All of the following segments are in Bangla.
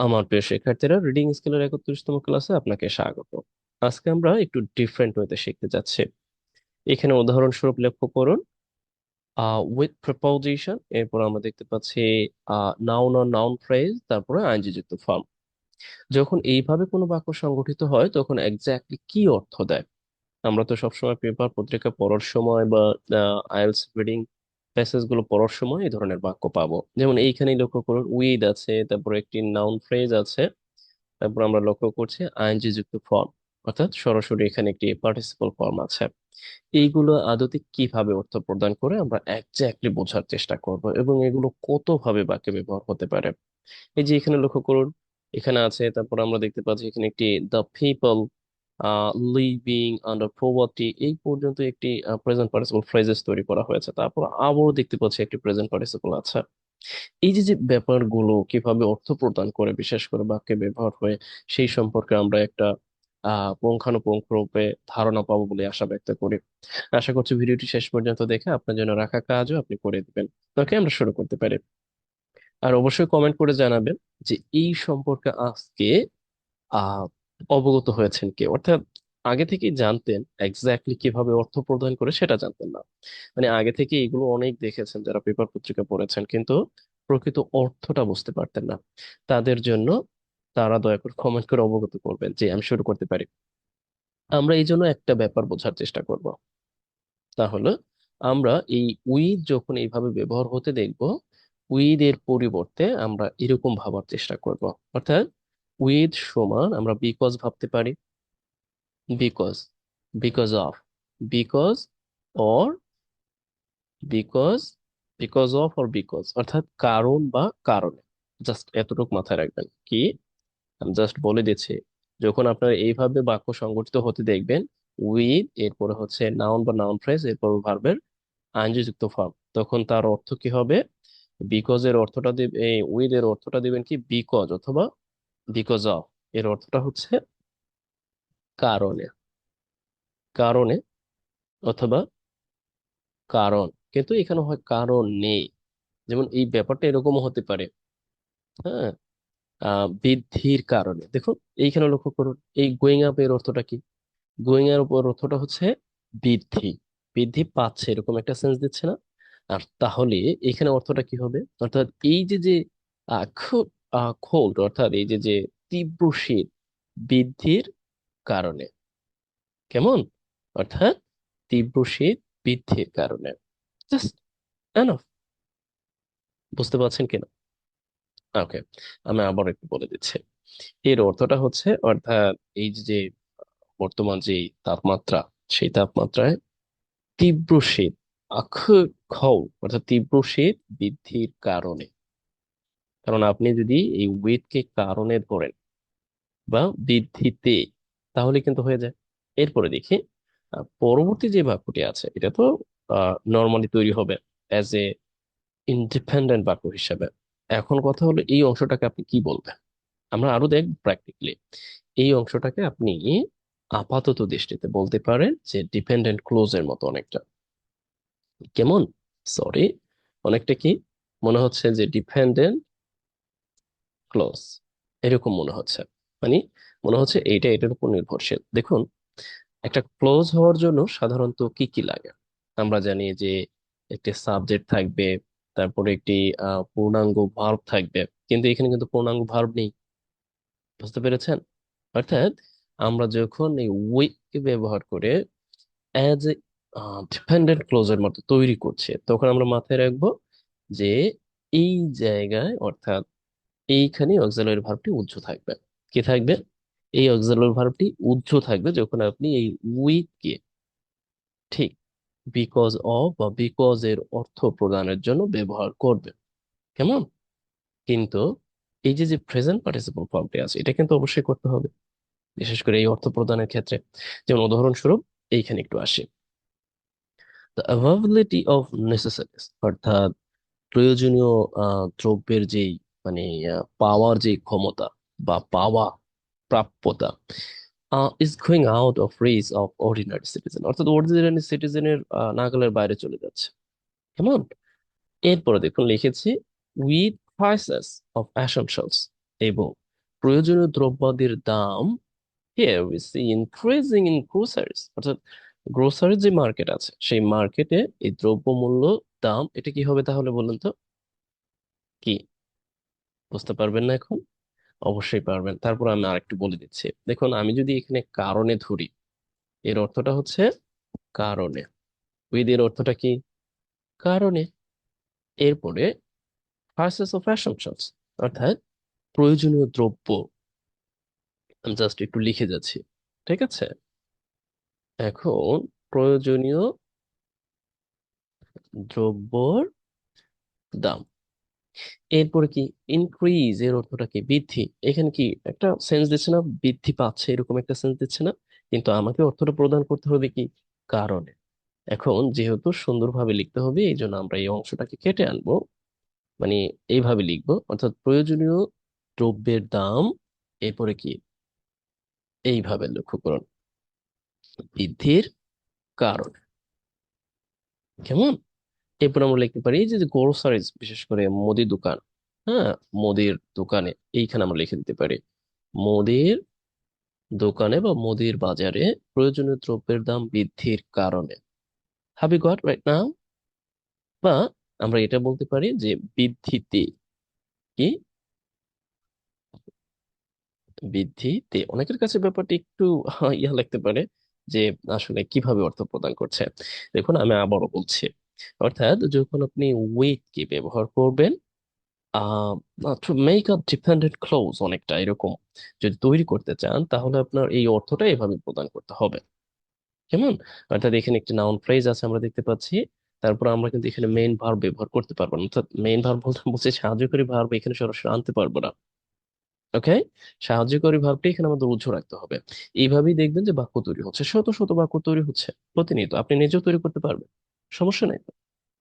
আমার প্রিয় শিক্ষার্থীরা, রিডিং স্কিলের 31তম ক্লাসে আপনাকে স্বাগত। আজকে আমরা একটু ডিফারেন্ট ওয়েতে শিখতে যাচ্ছি। এখানে উদাহরণস্বরূপ লক্ষ্য করুন, উইথ প্রিপোজিশন, এরপর আমরা দেখতে পাচ্ছি নাউন অর নাউন ফ্রেজ, তারপরে আইনজি যুক্ত ফর্ম। যখন এইভাবে কোনো বাক্য সংগঠিত হয় তখন এক্স্যাক্টলি কি অর্থ দেয়? আমরা তো সবসময় পেপার পত্রিকা পড়ার সময় বা আইএলটিএস রিডিং প্যাসেজ গুলো পড়ার সময় এই ধরনের বাক্য পাবো। যেমন এইখানেই লক্ষ্য করুন, উইথ আছে, তারপরে একটি নাউন ফ্রেজ আছে, তারপর আমরা লক্ষ্য করছি আইএনজি যুক্ত ফর্ম, অর্থাৎ সরাসরি এখানে একটি পার্টিসিপল ফর্ম আছে। এইগুলো আদতে কিভাবে অর্থ প্রদান করে আমরা এক্স্যাক্টলি বোঝার চেষ্টা করব, এবং এগুলো কতভাবে বাক্যে ব্যবহার হতে পারে। এই যে এখানে লক্ষ্য করুন, এখানে আছে, তারপর আমরা দেখতে পাচ্ছি এখানে একটি the people living under poverty, এই পর্যন্ত একটি প্রেজেন্ট পার্টিসিপল ফ্রেজেস তৈরি করা হয়েছে। তারপর আবারও দেখতে পাচ্ছি একটি প্রেজেন্ট পার্টিসিপল আছে। এই যে যে ব্যাপারগুলো কিভাবে অর্থ প্রদান করে, বিশেষ করে বাক্যে ব্যবহার হয়ে, সেই সম্পর্কে আমরা একটা পুঙ্খানুপুঙ্খ রূপে ধারণা পাবো বলে আশা ব্যক্ত করি। আশা করছি ভিডিওটি শেষ পর্যন্ত দেখে আপনার জন্য রাখা কাজও আপনি করে দিবেন। ওকে, আমরা শুরু করতে পারি। আর অবশ্যই কমেন্ট করে জানাবেন যে এই সম্পর্কে আজকে আহ অবগত হয়েছেন কে, অর্থাৎ আগে থেকেই জানতেন এক্স্যাক্টলি কিভাবে অর্থ প্রদান করে সেটা জানতেন না। মানে আগে থেকে এগুলো অনেক দেখেছেন যারা পেপার পত্রিকা পড়েছেন, কিন্তু প্রকৃত অর্থটা বুঝতে পারতেন না। তাদের জন্য তারা দয়া করে কমেন্ট করে অবগত করবেন। যে আমি শুরু করতে পারি। আমরা এই জন্য একটা ব্যাপার বোঝার চেষ্টা করব। তাহলে আমরা এই উইথ যখন এইভাবে ব্যবহার হতে দেখব, উইথ এর পরিবর্তে আমরা এরকম ভাবার চেষ্টা করব। অর্থাৎ উইথ সমান আমরা বিকজ ভাবতে পারি, because, because of, because, or because, because of, or because, অর্থাৎ কারণ বা কারণে। জাস্ট এতটুকু মাথায় রাখবেন কি, আমি জাস্ট বলে দিচ্ছি। যখন আপনার এইভাবে বাক্য সংগঠিত হতে দেখবেন, উইথ এরপরে হচ্ছে নাউন বা নাউন ফ্রেজ, এরপর ভার্বের আইনজি যুক্ত ফর্ম, তখন তার অর্থ কি হবে? বিকজ এর অর্থটা দিবে, এই উইথ এর অর্থটা দিবেন কি বিকজ, অথবা বিকজ অফ এর অর্থটা হচ্ছে কারণে, কারণে, অথবা কারণ। কিন্তু এখানে হয় কারণ নেই। যেমন এই ব্যাপারটা এরকমও হতে পারে, হ্যাঁ, বৃদ্ধির কারণে। দেখুন এইখানে লক্ষ্য করুন, এই গোয়িং আপ এর অর্থটা কি? গোয়িং এর উপর অর্থটা হচ্ছে বৃদ্ধি, বৃদ্ধি পাচ্ছে, এরকম একটা সেন্স দিচ্ছে না? আর তাহলে এখানে অর্থটা কি হবে? অর্থাৎ এই যে যে খুব কোল্ড, অর্থাৎ এই যে যে তীব্র শীত বৃদ্ধির কারণে। কেমন? অর্থাৎ তীব্র শীত বৃদ্ধির কারণে। Just enough. বুঝতে পারছেন কিনা? ওকে, আমি আবার একটু বলে দিচ্ছি। এর অর্থটা হচ্ছে, অর্থাৎ এই যে যে বর্তমান যে তাপমাত্রা, সেই তাপমাত্রায় তীব্র শীত, আখ খউ, অর্থাৎ তীব্র শীত বৃদ্ধির কারণে। কারণ আপনি যদি এই উইথ কে কারণে ধরেন বা বৃদ্ধিতে, তাহলে কিন্তু হয়ে যায়। এরপরে দেখি পরবর্তী যে বাক্যটি আছে, এটা তো নর্মালি তৈরি হবে অ্যাজ এ ইন্ডিপেন্ডেন্ট বাক্য হিসাবে। এখন কথা হলো এই অংশটাকে আপনি কি বলবেন? আমরা আরো দেখব প্র্যাকটিক্যালি। এই অংশটাকে আপনি আপাতত দৃষ্টিতে বলতে পারেন যে ডিপেন্ডেন্ট ক্লোজের মতো অনেকটা। কেমন? সরি, অনেকটা কি মনে হচ্ছে? যে ডিপেন্ডেন্ট ক্লোজ, এরকম মনে হচ্ছে। মানে মনে হচ্ছে এইটা এটার উপর নির্ভরশীল। দেখুন, একটা ক্লোজ হওয়ার জন্য সাধারণত কি কি লাগে? আমরা জানি যে একটি সাবজেক্ট থাকবে, তারপরে একটি পূর্ণাঙ্গ ভার্ব থাকবে। কিন্তু এখানে কিন্তু পূর্ণাঙ্গ ভার্ব নেই। বুঝতে পেরেছেন? অর্থাৎ আমরা যখন এই উইথ কে ব্যবহার করে অ্যাজ এ ডিপেন্ডেন্ট ক্লোজের মতো তৈরি করছে, তখন আমরা মাথায় রাখবো যে এই জায়গায়, অর্থাৎ এইখানে অক্সিলারি ভার্বটি উজ্জ্ব থাকবে। কি থাকবে? এই অক্সিলারি ভার্বটি উজ্জ্ব থাকবে যখন আপনি এই উইথ কে ঠিক বিকজ অফ বা বিকজ এর অর্থ প্রদানের জন্য ব্যবহার করবেন। কেমন? কিন্তু এই যে যে প্রেজেন্ট পার্টিসিপল ফর্মটি আছে, এটা কিন্তু অবশ্যই করতে হবে, বিশেষ করে এই অর্থ প্রদানের ক্ষেত্রে। যেমন উদাহরণস্বরূপ এইখানে একটু আসি, দ্য অ্যাভেলেবিলিটি অফ নেসেসারিজ, অর্থাৎ প্রয়োজনীয় দ্রব্যের যেই, মানে পাওয়ার যে ক্ষমতা বা পাওয়া, প্রাপ্যতা, is going out of reach of ordinary citizen, অর্থাৎ অর্ডিনারি সিটিজেনের নাগালের বাইরে চলে যাচ্ছে। কেমন? এরপরে দেখুন লিখেছি উইথ ক্রাইসিস অফ অ্যাসাম্পশনস, এবং প্রয়োজনীয় দ্রব্যাদির দাম, here we see increasing in groceries, অর্থাৎ গ্রোসারির যে মার্কেট আছে সেই মার্কেটে এই দ্রব্যমূল্য দাম, এটা কি হবে তাহলে বলুন তো? কি বুঝতে পারবেন না এখন? অবশ্যই পারবেন। তারপর আমি আরেকটু বলে দিচ্ছি। দেখুন, আমি যদি এখানে কারণে ধরি, এর অর্থটা হচ্ছে কারণে। উইথ এর অর্থটা কি? কারণে। এরপরে prices of essentials, অর্থাৎ প্রয়োজনীয় দ্রব্য। আমি জাস্ট একটু লিখে যাচ্ছি, ঠিক আছে? এখন প্রয়োজনীয় দ্রব্যর দাম। এরপরে কি? ইনক্রিজ এর অর্থটা কি? বৃদ্ধি। এখানে কি একটা সেন্স দিচ্ছে না? বৃদ্ধি পাচ্ছে এরকম একটা সেন্স দিচ্ছে না? কিন্তু আমাকে অর্থটা প্রদান করতে হবে কি? কারণে। এখন যেহেতু সুন্দরভাবে লিখতে হবে, এই জন্য আমরা এই অংশটাকে কেটে আনবো। মানে এইভাবে লিখবো, অর্থাৎ প্রয়োজনীয় দ্রব্যের দাম, এরপরে কি, এইভাবে লক্ষ্য করুন, বৃদ্ধির কারণ। কেমন? এরপর আমরা লিখতে পারি এই যে গ্রোসারিজ, বিশেষ করে মুদি দোকান। হ্যাঁ, মুদির দোকানে, এইখানে আমরা লিখে দিতে পারি মুদির দোকানে বা মুদির বাজারে প্রয়োজনীয় দ্রব্যের দাম বৃদ্ধির কারণে। Have you got right now? বা আমরা এটা বলতে পারি যে বৃদ্ধিতে। কি? বৃদ্ধিতে। অনেকের কাছে ব্যাপারটা একটু ইয়া লাগতে পারে যে আসলে কিভাবে অর্থ প্রদান করছে। দেখুন, আমি আবারও বলছি, অর্থাৎ যখন আপনি উইথ কে ব্যবহার করবেন, ah to make a dependent close, অনেকটা এরকম যদি তৈরি করতে চান, তাহলে আপনার এই অর্থটা এভাবে প্রদান করতে হবে। কেমন? অর্থাৎ এখানে একটি নাউন ফ্রেজ আছে আমরা দেখতে পাচ্ছি। তারপর আমরা কিন্তু এখানে মেইন ভার্ব ব্যবহার করতে পারবো না, অর্থাৎ মেইন ভার্ব বলতে বলছি সাহায্যকারী ভার্ব এখানে সরাসরি আনতে পারবো না। ওকে, সাহায্যকারী ভার্বটা এখানে আমাদের উজ্জ্ব রাখতে হবে। এইভাবেই দেখবেন যে বাক্য তৈরি হচ্ছে, শত শত বাক্য তৈরি হচ্ছে প্রতিনিয়ত। আপনি নিজেও তৈরি করতে পারবেন, সমস্যা নেই তো।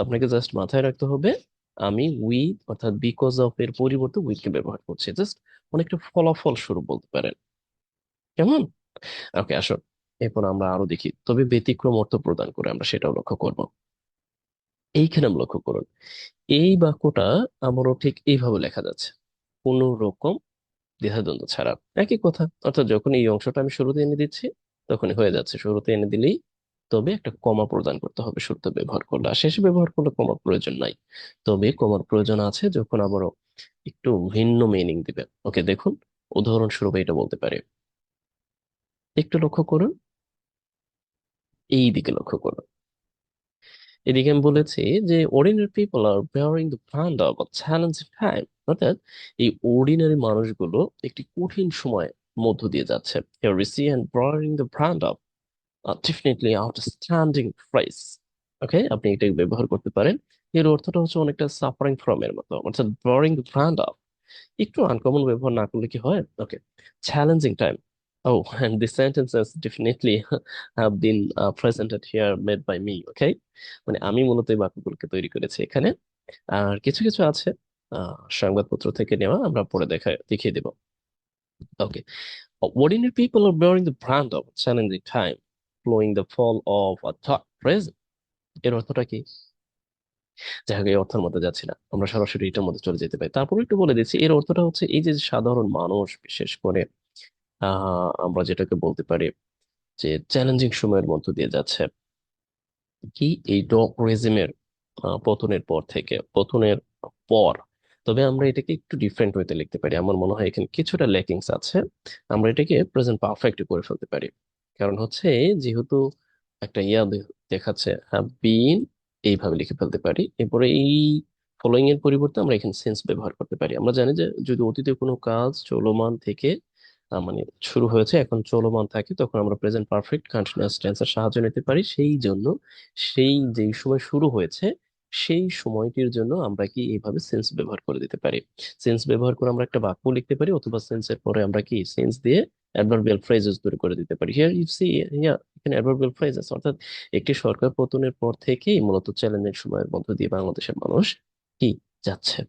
আপনাকে জাস্ট মাথায় রাখতে হবে, আমি উইথ অর্থাৎ বিকজ অফ এর পরিবর্তে উইথ কে ব্যবহার করছি, জাস্ট অনেকটা ফলাফল স্বরূপ বলতে পারেন। কেমন? ওকে, আসুন এরপর আমরা আরো দেখি, তবে ব্যতিক্রম অর্থ প্রদান করে আমরা সেটাও লক্ষ্য করব। এইখানে আমরা লক্ষ্য করুন, এই বাক্যটা আমারও ঠিক এইভাবে লেখা যাচ্ছে, কোন রকম দ্বিধাদ্বন্দ্ব ছাড়া। একই কথা, অর্থাৎ যখন এই অংশটা আমি শুরুতে এনে দিচ্ছি, তখনই হয়ে যাচ্ছে। শুরুতে এনে দিলেই, তবে একটা কমা প্রদান করতে হবে শুরুতে ব্যবহার করলে, আর শেষে ব্যবহার করলে কমার প্রয়োজন নাই। তবে কমার প্রয়োজন আছে যখন আবারও একটু ভিন্ন মিনিং দিবে। ওকে, দেখুন, উদাহরণস্বরূপ এটা বলতে পারি। একটু লক্ষ্য করুন, এই দিকে লক্ষ্য করুন। এদিকে আমি বলেছি যে ordinary people are bearing the brand of challenging time, অর্থাৎ এই অর্ডিনারি মানুষগুলো একটি কঠিন সময় মধ্য দিয়ে যাচ্ছে। Here we see and bearing the brand of definitely outstanding phrase. ওকে, আপনি এটা ব্যবহার করতে পারেন। এর অর্থটা হচ্ছে অনেকটা সাফারিং ফ্রম এর মতো, অর্থাৎ bearing the brand of। একটু আনকমন ব্যবহার না করলে কি হয়? Okay, challenging time. Oh, and the sentences definitely have been presented here, made by me. Okay, মানে আমি মূলত এই বাক্যগুলোকে তৈরি করেছি এখানে। আর কিছু কিছু আছে সংবাদপত্র থেকে নেওয়া, আমরা পরে দেখিয়ে দেব। ওকে, ordinary people are bearing the brunt of challenging time, flowing the fall of a dark present। এর অর্থটা কি? যাই হোক, এই অর্থের মধ্যে যাচ্ছি না, আমরা সরাসরি এটার মধ্যে চলে যেতে পারি। তারপরে একটু বলে দিচ্ছি, এর অর্থটা হচ্ছে এই যে সাধারণ মানুষ, বিশেষ করে আমরা যেটাকে বলতে পারি যে চ্যালেঞ্জিং সময়ের মধ্য দিয়ে যাচ্ছে। কি? এই ডগ রেজিমের পতনের পর থেকে, পতনের পর। তবে আমরা এটাকে একটু ডিফারেন্ট ওয়েতে লিখতে পারি, আমার মনে হয় এখানে কিছুটা ল্যাকিংস আছে। আমরা এটাকে প্রেজেন্ট পারফেক্ট করে ফেলতে পারি। কারণ হচ্ছে, যেহেতু একটা দেখাচ্ছে, হ্যাভ বিন, এইভাবে লিখে ফেলতে পারি। এরপরে এই ফলোইং এর পরিবর্তে আমরা এখানে সেন্স ব্যবহার করতে পারি। আমরা জানি যে যদি অতীতে কোনো কাজ চলমান থেকে মানে শুরু হয়েছে, এখন চলমান থাকে, তখন আমরা প্রেজেন্ট পারফেক্ট কন্টিনিউয়াস টেন্সের সাহায্য নিতে পারি। সেই জন্য সেই যেই সময় শুরু হয়েছে, সেই সময়টির জন্য আমরা কি এইভাবে সেন্স ব্যবহার করে দিতে পারি। সেন্স ব্যবহার করে আমরা একটা বাক্য লিখতে পারি, অথবা সেন্সের পরে আমরা কি সেন্স দিয়ে অ্যাডভার্বিয়াল ফ্রেজেস তৈরি করে দিতে পারি। হিয়ার ইউ সি, হিয়ার এখানে অ্যাডভার্বিয়াল ফ্রেজেস, অর্থাৎ একটি সরকার পতনের পর থেকেই মূলত চ্যালেঞ্জিং সময়ের মধ্য দিয়ে বাংলাদেশের মানুষ কি যাচ্ছে।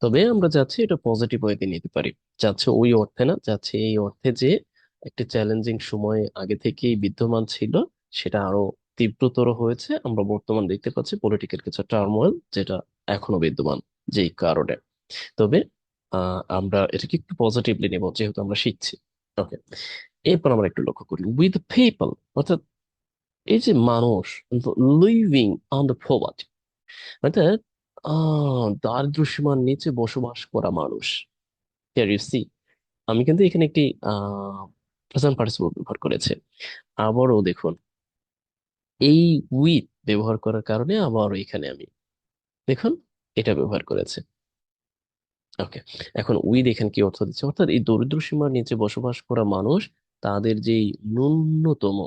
তবে আমরা যাচ্ছি এটা পজিটিভ ওয়েতে নিতে পারি। যাচ্ছে ওই অর্থে না, যাচ্ছে এই অর্থে যে একটা চ্যালেঞ্জিং সময় আগে থেকেই বিদ্যমান ছিল, সেটা আরো তীব্রতর হয়েছে। আমরা বর্তমান দেখতে পাচ্ছি পলিটিক্যাল কিছু টার্মোয়েল, যেটা এখনো বিদ্যমান, যেই কারণে। তবে আমরা এটাকে একটু পজিটিভলি নেব যেহেতু আমরা শিখছি। ওকে, এরপর আমরা একটু লক্ষ্য করি উইথ পিপল, অর্থাৎ এই যে মানুষ লিভিং অন দ্য পভার্টি, অর্থাৎ দারিদ্র্য সীমার নিচে বসবাস করা মানুষ। Here you see, আমি কিন্তু এখানে একটি প্রেজেন্ট পার্টিসিপল ব্যবহার করেছে। আবারও দেখুন, এই উইথ ব্যবহার করার কারণে আবারও এখানে আমি দেখুন এটা ব্যবহার করেছে। ওকে, এখন উইথ এখানে কি অর্থ দিচ্ছে, অর্থাৎ এই দরিদ্র সীমার নিচে বসবাস করা মানুষ তাদের যেই ন্যূনতম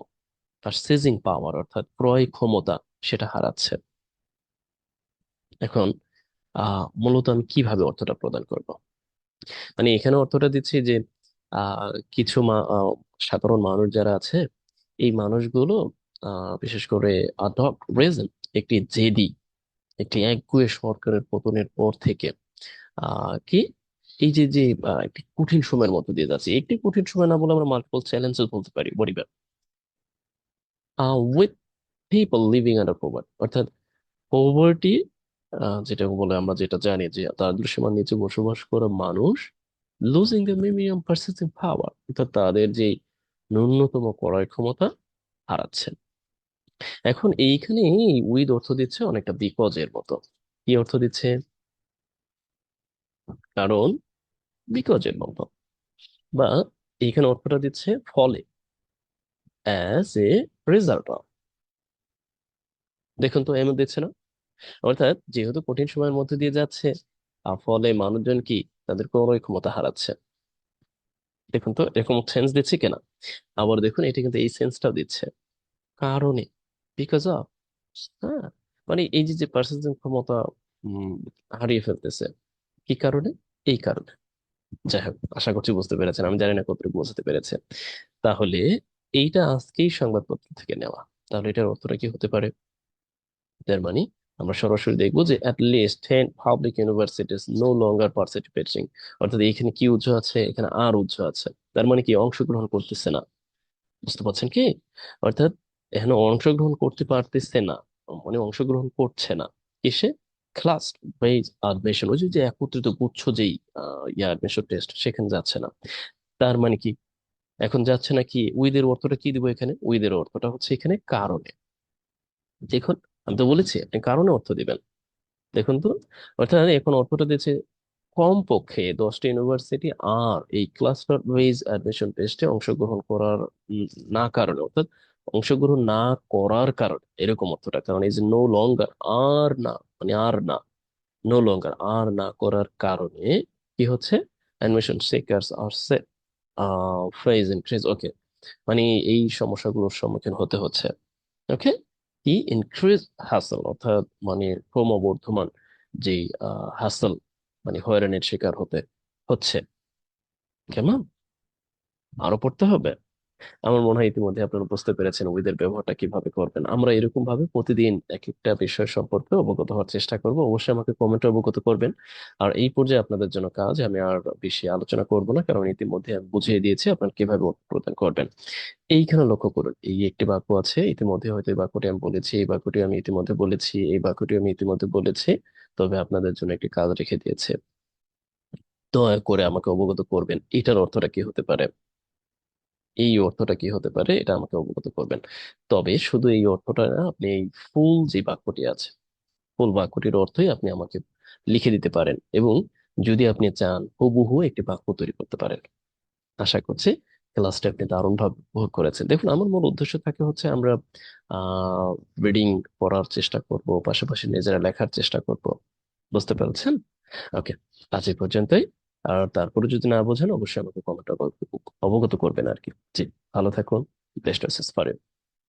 পারচেজিং পাওয়ার অর্থাৎ ক্রয় ক্ষমতা সেটা হারাচ্ছে। এখন মূলত আমি কিভাবে অর্থটা প্রদান করব, মানে এখানে অর্থটা দিচ্ছি যে কিছু সাধারণ মানুষ যারা আছে, এই মানুষগুলো বিশেষ করে ডগ রেজন, একটি জেদি, একটি একগুঁয়ে সরকারের পতনের পর থেকে কি এই যে যে একটি কঠিন সময়ের মধ্যে দিয়ে যাচ্ছে, একটি কঠিন সময় না বলে আমরা মাল্টিপল চ্যালেঞ্জেস বলতে পারি পরিবার, with people living under poverty, অর্থাৎ পভার্টি যেটা বলে আমরা যেটা জানি যে দারিদ্র্য সীমার নিচে বসবাস করা মানুষ লুজিং দ্য মিনিমাম পারচেসিং পাওয়ার, অর্থাৎ তাদের যে ন্যূনতম ক্রয় ক্ষমতা হারাচ্ছে। এখন এইখানে উইথ অর্থ দিচ্ছে অনেকটা বিকজ এর মতো। কি অর্থ দিচ্ছে, কারণ, বিকজ এর মতো, বা এইখানে অর্থটা দিচ্ছে ফলে, অ্যাজ এ রেজাল্ট অফ। দেখুন তো এমন দিচ্ছে না, অর্থাৎ যেহেতু কঠিন সময়ের মধ্যে দিয়ে যাচ্ছে, ফলে মানুষজন কি তাদের ক্রয় ক্ষমতা হারাচ্ছে। দেখুন তো এরকম সেন্স দিচ্ছে কিনা। আবার দেখুন এটা কিন্তু এই সেন্সটাও দিচ্ছে, কারণে, বিকজ অফ। হ্যাঁ, মানে এই যে যে পার্সেসিং ক্ষমতা উম, হারিয়ে ফেলতেছে, কি কারণে, এই কারণে। যাই হোক, আশা করছি বুঝতে পেরেছেন, আমি জানি না কতটুকু বোঝাতে পেরেছে। তাহলে এইটা আজকেই সংবাদপত্র থেকে নেওয়া, তাহলে এটার অর্থটা কি হতে পারে, তার মানে আমরা সরাসরি দেখবো যে at least 10 public universities no longer participating, অর্থাৎ এখানে কি উজ্জ্ব আছে, এখানে আর উজ্জ্ব আছে, তার মানে কি অংশগ্রহণ করতেছে না। বুঝতে পারছেন কি, অর্থাৎ এখানে অংশগ্রহণ করতে পারতেছে না, মানে অংশগ্রহণ করছে না কিসে, ক্লাস বেজ অ্যাডমিশন, ওই যে যে একত্রিত গুচ্ছ যেই অ্যাডমিশন টেস্ট সেখানে যাচ্ছে না। তার মানে কি, এখন যাচ্ছে না কি, উইদের অর্থটা কি দিব এখানে, উইদের অর্থটা হচ্ছে এখানে কারণে। দেখুন, আমি তো বলেছি আপনি কারণে অর্থ দিবেন। দেখুন তো, অর্থাৎ এখন অর্থটা দিচ্ছে কমপক্ষে 10টি ইউনিভার্সিটি আর এই ক্লাস্টার ওয়াইজ অ্যাডমিশন টেস্টে অংশগ্রহণ করার উম, না কারণে, অর্থাৎ অংশগ্রহণ না করার কারণে, এরকম অর্থটা, কারণ এই যে নো লঙ্গার, আর না, মানে আর না, নো লঙ্গার আর না করার কারণে কি হচ্ছে, অ্যাডমিশন সিকার্স আর ফেজ ইনক্রিজ। ওকে, মানে এই সমস্যাগুলোর সম্মুখীন হতে হচ্ছে। ওকে, কি ইনক্রিজ হ্যাসেল, অর্থাৎ মানে ক্রমবর্ধমান যে হ্যাসেল, মানে হয়রানির শিকার হতে হচ্ছে। কেমন, আরো পড়তে হবে। আমার মনে হয় ইতিমধ্যে আপনারা বুঝতে পেরেছেন উইদের ব্যবহারটা কিভাবে করবেন। আমরা এরকম ভাবে প্রতিদিন এক একটা বিষয় সম্পর্কে অবগত হওয়ার চেষ্টা করব, অবশ্যই আমাকে কমেন্টে অবগত করবেন। আর এই পর্যায়ে আপনাদের জন্য কাজ, আমি আর বেশি আলোচনা করব না, কারণ ইতিমধ্যে আমি বুঝিয়ে দিয়েছি আপনারা কিভাবে উত্তর প্রদান করবেন। এইখানে লক্ষ্য করুন, এই একটি বাক্য আছে, ইতিমধ্যে হয়তো এই বাক্যটি আমি বলেছি, এই বাক্যটি আমি ইতিমধ্যে বলেছি, এই বাক্যটি আমি ইতিমধ্যে বলেছি, তবে আপনাদের জন্য একটি কাজ রেখে দিয়েছে, দয়া করে আমাকে অবগত করবেন এটার অর্থটা কি হতে পারে, এই অর্থটা কি হতে পারে, এটা আমাকে অবগত করবেন। তবে শুধু এই অর্থটা না, আপনি এই ফুল যে বাক্যটি আছে, ফুল বাক্যটির অর্থই আপনি আমাকে লিখে দিতে পারেন, এবং যদি আপনি চান হুবহু একটি বাক্য তৈরি করতে পারেন। আশা করছি ক্লাসটা আপনি দারুণভাবে উপভোগ করেছেন। দেখুন, আমার মূল উদ্দেশ্য থাকে হচ্ছে আমরা আহ রিডিং পড়ার চেষ্টা করব, পাশাপাশি নিজেরা লেখার চেষ্টা করব। বুঝতে পেরেছেন? ওকে, আজ এই পর্যন্তই। আর তারপরে যদি না বোঝেন অবশ্যই আমাকে কমেন্ট অবগত করবেন আর কি। জি, ভালো থাকুন। Best wishes for you.